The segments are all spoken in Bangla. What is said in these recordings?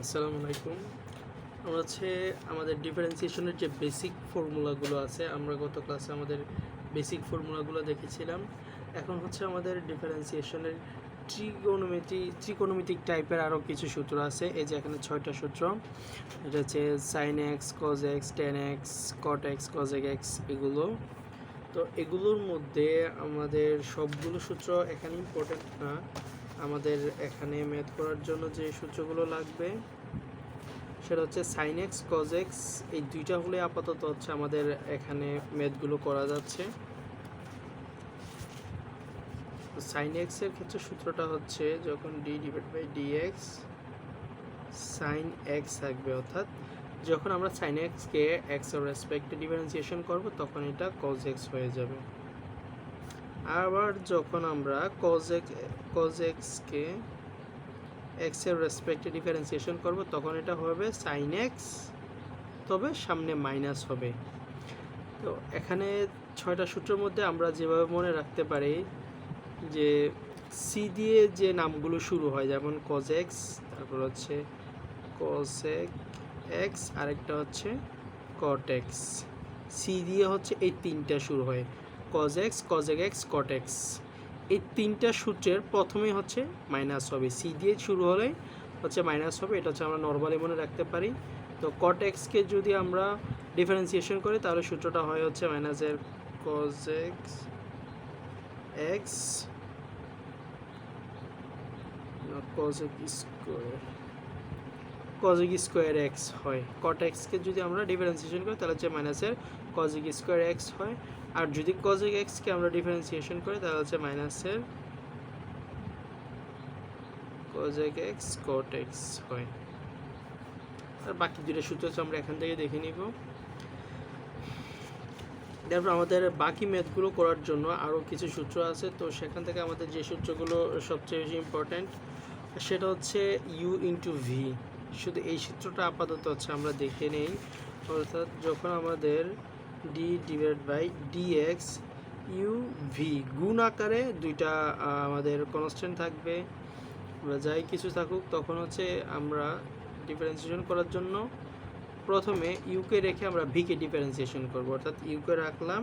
আসসালামু আলাইকুম। আমরা আমাদের ডিফারেন্সিয়েশনের যে বেসিক ফর্মুলাগুলো আছে, আমরা গত ক্লাসে আমাদের বেসিক ফর্মুলাগুলো দেখেছিলাম। এখন আমাদের ডিফারেন্সিয়েশনের ত্রিকোণমিতিক টাইপের আরও কিছু সূত্র আছে। এই যে এখানে 6টা সূত্র। এটা হচ্ছে sine x, cos x, tan x, cot x, cosec x, এগুলো। তো এগুলোর মধ্যে আমাদের সবগুলো সূত্র এখানে ইম্পর্টেন্ট না। আমাদের এখানে ম্যাথ করার জন্য যে সূত্রগুলো লাগবে সেটা হচ্ছে সাইন এক্স, কজ এক্স, এই দুইটা হলে আপাতত আমাদের এখানে ম্যাথগুলো করা যাচ্ছে। সাইন এক্স এর ক্ষেত্রে সূত্রটা হচ্ছে যখন d divide by d x sine x থাকবে, অর্থাৎ যখন আমরা সাইন এক্সকে এক্স এর রেসপেক্টে ডিফারেন্সিয়েশন করব তখন এটা কজ এক্স হয়ে যাবে। আবার যখন আমরা কজ এক্সকে এক্স এর রেসপেক্টে ডিফারেন্সিয়েশন করব তখন এটা হবে সাইন এক্স, তবে সামনে মাইনাস হবে। তো এখানে 6টা সূত্রের মধ্যে আমরা যেভাবে মনে রাখতে পারি যে সি দিয়ে যে নামগুলো শুরু হয়, যেমন কজ এক্স, তারপর কসেক এক্স, আরেকটা কট এক্স। সি দিয়ে এই তিনটা শুরু হয়, cos x, cosec x, cot x. এই তিনটা সূত্রের প্রথমেই মাইনাস হবে, সি দিয়ে শুরু হলে মাইনাস হবে। এটা আমরা নর্মালি মনে রাখতে পারি। তো কট এক্সকে যদি আমরা ডিফারেন্সিয়েশন করি তাহলে সূত্রটা হয় মাইনাসের cos x x cosec square x হয়। কট এক্সকে যদি আমরা ডিফারেন্সিয়েশন করি তাহলে মাইনাসের কজেক স্কোয়ার এক্স হয়। আর যদি কজেক এক্সকে আমরা ডিফারেন্সিয়েশন করি তাহলে মাইনাসের কজেক এক্স কট এক্স হয়। আর বাকি দুটো সূত্র আমরা এখান থেকে দেখে নিব। তারপর আমাদের বাকি ম্যাথগুলো করার জন্য আরও কিছু সূত্র আছে। তো সেখান থেকে আমাদের যে সূত্রগুলো সবচেয়ে বেশি ইম্পর্ট্যান্ট সেটা ইউ ইন্টু ভি। শুধু এই সূত্রটা আপাতত আমরা দেখে নেই। অর্থাৎ যখন আমাদের d divide by d x u v গুণ আকারে দুইটা আমাদের কনস্ট্যান্ট থাকবে, যাই কিছু থাকুক, তখন আমরা ডিফারেন্সিয়েশন করার জন্য প্রথমে ইউকে রেখে আমরা ভিকে ডিফারেন্সিয়েশন করব। অর্থাৎ ইউকে রাখলাম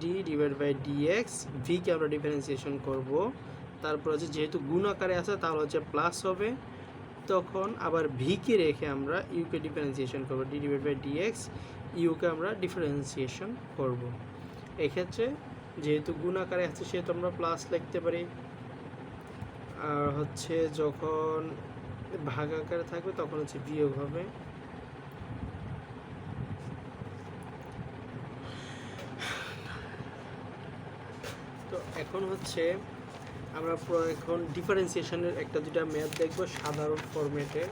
d divide by d x, ভিকে আমরা ডিফারেন্সিয়েশন করব। তারপর যেহেতু গুণ আকারে আছে তাহলে প্লাস হবে, তখন আবার ভিকে রেখে আমরা ইউকে ডিফারেন্সিয়েশন করব, d divide by d x, ইউকে আমরা ডিফারেন্সিয়েশন করব। এক্ষেত্রে যেহেতু গুণ আকারে আছে সেহেতু আমরা প্লাস লিখতে পারি। আর যখন ভাগ আকারে থাকবে তখন বিয়োগ হবে। তো এখন আমরা এখন ডিফারেন্সিয়েশনের একটা দুটা ম্যাথ দেখব সাধারণ ফরম্যাটে।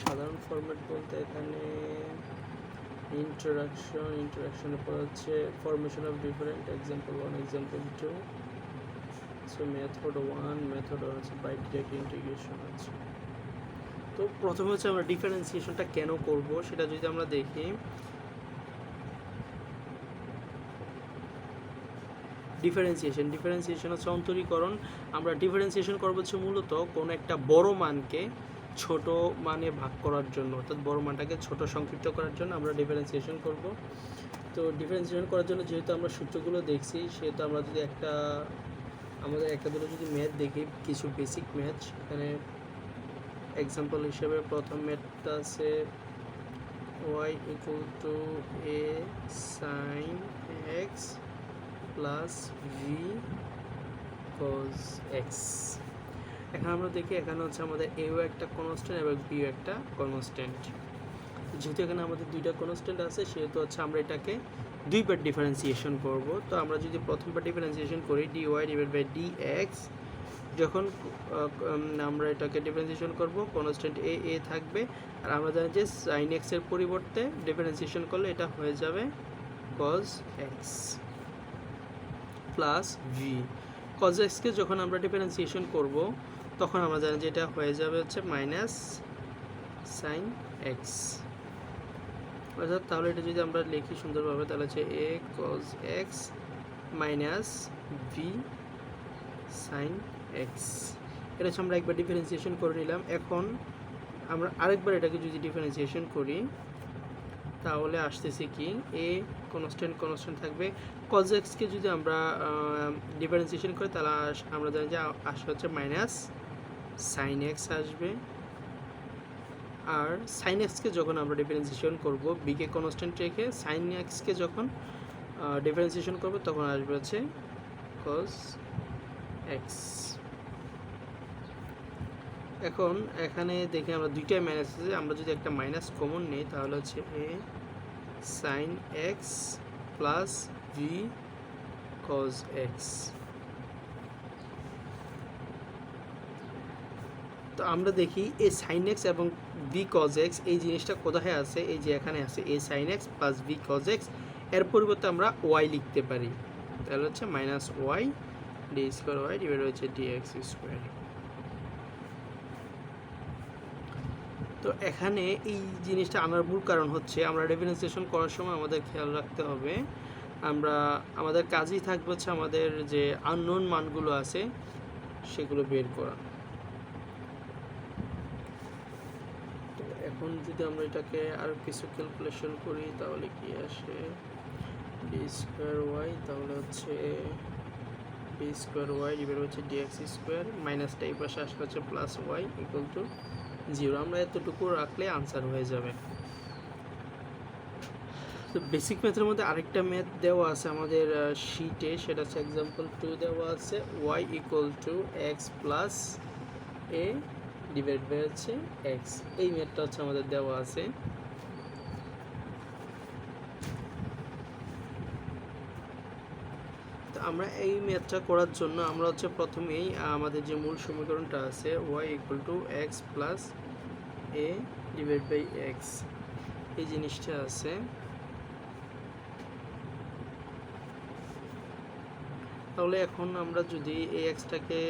সাধারণ ফরম্যাট বলতে এখানে ইন্টারাকশনের পর formation of different, example 1, example 2। So method 1, method by direct integration আছে। তো প্রথমে আমরা ডিফারেন্সিয়েশনটা কেন করব সেটা যদি আমরা দেখি। ডিফারেন্সিয়েশন অন্তরীকরণ। আমরা ডিফারেন্সিয়েশন করবো মূলত কোনো একটা বড় মানকে ছোট মানে ভাগ করার জন্য, অর্থাৎ বড় মানটাকে ছোট সংক্ষিপ্ত করার জন্য আমরা ডিফারেন্সিয়েশন করব। তো ডিফারেন্সিয়েশন করার জন্য যেহেতু আমরা সূত্রগুলো দেখছি, সেহেতু আমরা যদি আমাদের একটা দুটো যদি ম্যাথ দেখি, কিছু বেসিক ম্যাথ, এখানে এক্সাম্পল হিসেবে প্রথম ম্যাথটা আছে y equal to a sin x plus v cos x. এখন আমরা দেখি এখানে আমাদের এও একটা কনস্ট্যান্ট এবং বিও একটা কনস্ট্যান্ট। যেহেতু এখানে আমাদের দুইটা কনস্ট্যান্ট আছে সেহেতু আমরা এটাকে দুইবার ডিফারেন্সিয়েশন করব। তো আমরা যদি প্রথমবার ডিফারেন্সিয়েশন করি dy ডিভাইড বাই dx, যখন আমরা এটাকে ডিফারেন্সিয়েশন করব কনস্ট্যান্ট এ থাকবে। আর আমরা জানি যে sin x এর পরিবর্তে ডিফারেন্সিয়েশন করলে এটা হয়ে যাবে cos x plus v. Cos এক্সকে যখন আমরা ডিফারেন্সিয়েশন করব তখন আমরা জানি যে এটা হয়ে যাবে মাইনাস সাইন এক্স। অর্থাৎ তাহলে এটা যদি আমরা লিখি সুন্দরভাবে তাহলে এ cos x minus v sine x. এটা হচ্ছে আমরা একবার ডিফারেন্সিয়েশন করে নিলাম। এখন আমরা আরেকবার এটাকে যদি ডিফারেন্সিয়েশন করি তাহলে আসতেছে কি এ কনস্ট্যান্ট থাকবে। cos x কে যদি আমরা ডিফারেন্সিয়েশন করি তাহলে আমরা জানি যে আসে হচ্ছে মাইনাস sin x আসবে। আর sin x কে যখন আমরা ডিফারেন্সিয়েশন করব b কে কনস্ট্যান্ট রেখে sin x কে যখন ডিফারেন্সিয়েশন করব তখন আসবে হচ্ছে cos x। এখন এখানে দেখে আমরা দুইটাই মাইনাস আছে, আমরা যদি একটা মাইনাস কমন নিই তাহলে হচ্ছে a sin x plus v cos x। তো আমরা দেখি a sin x এবং v cos x এই জিনিসটা কোথায় আছে, এই যে এখানে আছে a sin x plus v cos x, এর পরিবর্তে আমরা y লিখতে পারি, তাহলে হচ্ছে minus y d square y divide হচ্ছে dx স্কোয়ার। তো এখানে এই জিনিসটা আনার মূল কারণ হচ্ছে আমরা ডিফারেন্সিয়েশন করার সময় আমাদের খেয়াল রাখতে হবে আমাদের কাজই থাকবে হচ্ছে আমাদের যে আননোন মানগুলো আছে সেগুলো বের করা। তো এখন যদি আমরা এটাকে আর কিছু ক্যালকুলেশন করি তাহলে কি আসে d স্কোয়ার y, তাহলে হচ্ছে d স্কোয়ার y ডিভাইড হচ্ছে dx স্কোয়ার, মাইনাসটা এই পাশে আসলে হচ্ছে প্লাস y ইকুয়াল টু 0। আমরা এতটুকু রাখলে আনসার হয়ে যাবে। তো বেসিক ম্যাথের মধ্যে আরেকটা ম্যাথ দেওয়া আছে আমাদের শিটে, সেটা হচ্ছে এক্সাম্পল 2 দেওয়া আছে y equal to x plus a divide by হচ্ছে x। এই ম্যাথটা হচ্ছে আমাদের দেওয়া আছে। তো আমরা এই ম্যাথটা করার জন্য আমরা হচ্ছে প্রথমেই আমাদের যে মূল সমীকরণটা আছে y equal to x plus a divide by x, এই জিনিসটা আছে। তাহলে এখন আমরা যদি এই এক্সটাকে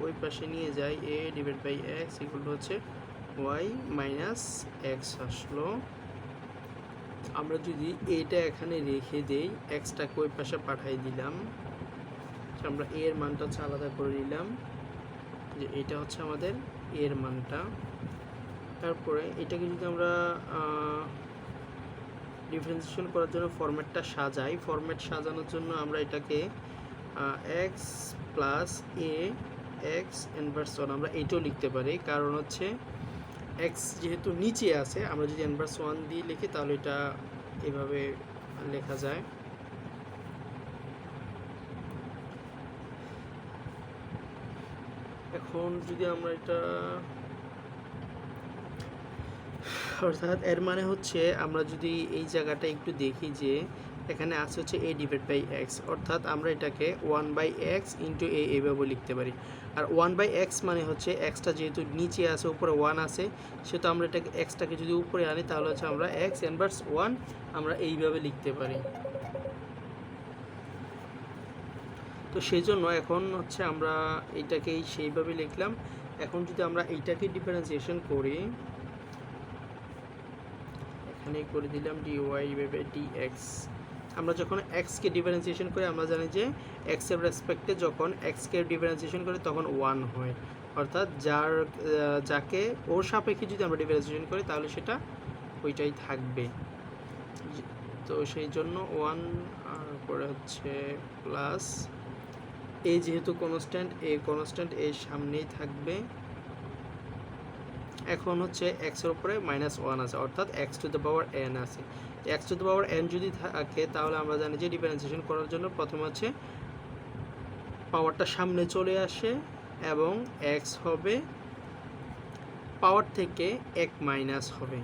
ওই পাশে নিয়ে যাই a divide by x equal to হচ্ছে y মাইনাস x আসলো। আমরা যদি এটা এখানে রেখে দেই এক্সটাকে ওই পাশে পাঠাই দিলাম, আমরা a এর মানটা হচ্ছে আলাদা করে নিলাম যে এটা হচ্ছে আমাদের a এর মানটা। তারপরে এটাকে যদি আমরা ডিফারেন্সিয়েশন করার জন্য ফরম্যাটটা সাজাই, ফরম্যাট সাজানোর জন্য আমরা এটাকে x plus a x inverse 1 আমরা এইটাও লিখতে পারি, কারণ হচ্ছে x যেহেতু নিচে আছে আমরা যদি ইনভার্স 1 দিয়ে লিখি তাহলে এটা এভাবে লেখা যায়। এখন যদি আমরা এটা অর্থাৎ এর মানে হচ্ছে আমরা যদি এই জায়গাটা একটু দেখি যে এখানে আছে হচ্ছে a ডিভাইড বাই x, অর্থাৎ আমরা এটাকে 1/x ইন্টু a এভাবে লিখতে পারি। আর 1/x মানে হচ্ছে xটা যেহেতু নিচে আছে উপরে 1 আছে, সেহেতু আমরা এটাকে xটাকে যদি উপরে আনি তাহলে হচ্ছে আমরা x ইনভার্স 1 আমরা এইভাবে লিখতে পারি। তো সেই জন্য এখন হচ্ছে আমরা এইটাকে সেইভাবে লিখলাম। এখন যদি আমরা এইটাকে ডিফারেন্সিয়েশন করি, এখানে করে দিলাম dy বাই dx। আমরা যখন x কে ডিফারেন্সিয়েশন করি আমরা জানি যে x এর রেসপেক্টে যখন x কে ডিফারেন্সিয়েশন করি তখন 1 হয়, অর্থাৎ যাকে ওর সাপেক্ষে যদি আমরা ডিফারেন্সিয়েশন করি তাহলে সেটা ওইটাই থাকবে। তো সেই জন্য 1 আর পরে হচ্ছে প্লাস a যেহেতু কনস্ট্যান্ট এর সামনেই থাকবে। এখন হচ্ছে x এর উপরে -1 আছে, অর্থাৎ x to the power n আছে। x to the power n যদি থাকে তাহলে আমরা জানি যে ডিফারেন্সিয়েশন করার জন্য প্রথমে হচ্ছে পাওয়ারটা সামনে চলে আসে এবং x হবে পাওয়ার থেকে 1 মাইনাস হবে,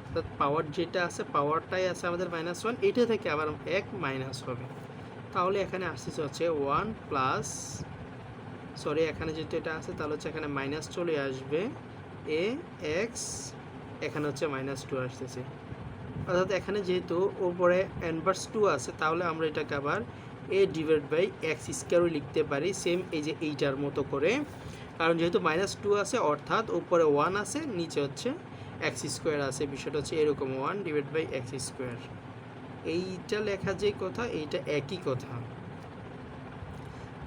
অর্থাৎ পাওয়ার যেটা আছে পাওয়ারটাই আছে আমাদের -1, এটা থেকে আবার 1 মাইনাস হবে। তাহলে এখানে আসছে হচ্ছে 1 প্লাস এখানে যেহেতু এটা আছে তাহলে হচ্ছে এখানে মাইনাস চলে আসবে a x, এখানে হচ্ছে -2 আসতেছে, অর্থাৎ এখানে যেহেতু উপরে ইনভার্স 2 আছে তাহলে আমরা এটাকে আবার a ডিভাইড বাই x স্কয়ারও লিখতে পারি, সেম এই যে এইটার মতো করে, কারণ যেহেতু -2 আছে অর্থাৎ উপরে 1 আছে নিচে হচ্ছে x স্কয়ার আছে, বিষয়টা হচ্ছে এরকম 1 ডিভাইড বাই x স্কয়ার। এইটা লেখা যে কথা এইটা একই কথা।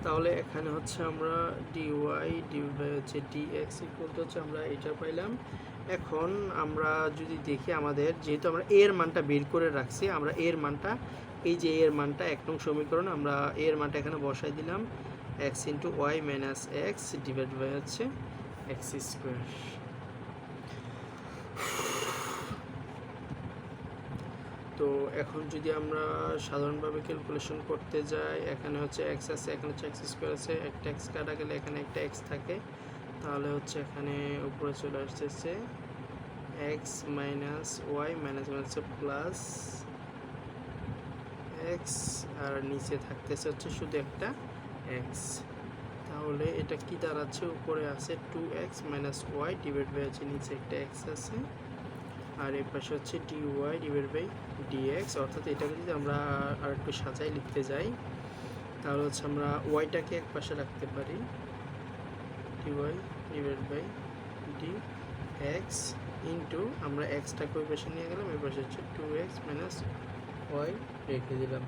তাহলে এখানে হচ্ছে আমরা ডিওয়াই ডিভাই হচ্ছে ডিএক্স ইকুয়াল টু হচ্ছে আমরা এটা পাইলাম। এখন আমরা যদি দেখি আমাদের যেহেতু আমরা এর মানটা বের করে রাখছি, আমরা এর মানটা এই যে এর মানটা 1 নং সমীকরণ আমরা এর মানটা এখানে বসাই দিলাম x into y minus x divide by হচ্ছে এক্স স্কোয়ার। তো এখন যদি আমরা সাধারণভাবে ক্যালকুলেশন করতে যাই, এখানে হচ্ছে এক্স আছে, এখানে হচ্ছে এক্স স্কোয়ার আছে, একটা এক্স কাটা গেলে এখানে একটা এক্স থাকে, তাহলে হচ্ছে এখানে উপরে চলে আসতেছে এক্স মাইনাস ওয়াই মাইনাস হচ্ছে প্লাস এক্স, আর নিচে থাকতেছে হচ্ছে শুধু একটা এক্স। তাহলে এটা কি দাঁড়াচ্ছে, উপরে আছে 2x minus Y divide by হচ্ছে নিচে একটা এক্স আছে, আর এর পাশে হচ্ছে dy ডিভাইড বাই dx। অর্থাৎ এটাকে যদি আমরা আর একটু সাজাই লিখতে যাই, তাহলে হচ্ছে আমরা ওয়াইটাকে এক পাশে রাখতে পারি dy divide by dx into আমরা এক্সটাকে ওই পাশে নিয়ে গেলাম, এর পাশে হচ্ছে 2x মাইনাস ওয়াই রেখে দিলাম।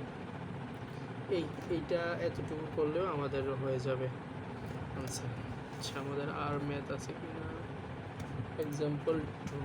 এইটা এতটুকু করলেও আমাদের হয়ে যাবে আনসার। আচ্ছা, আমাদের আর ম্যাথ আছে কিনা? এক্সাম্পল 2।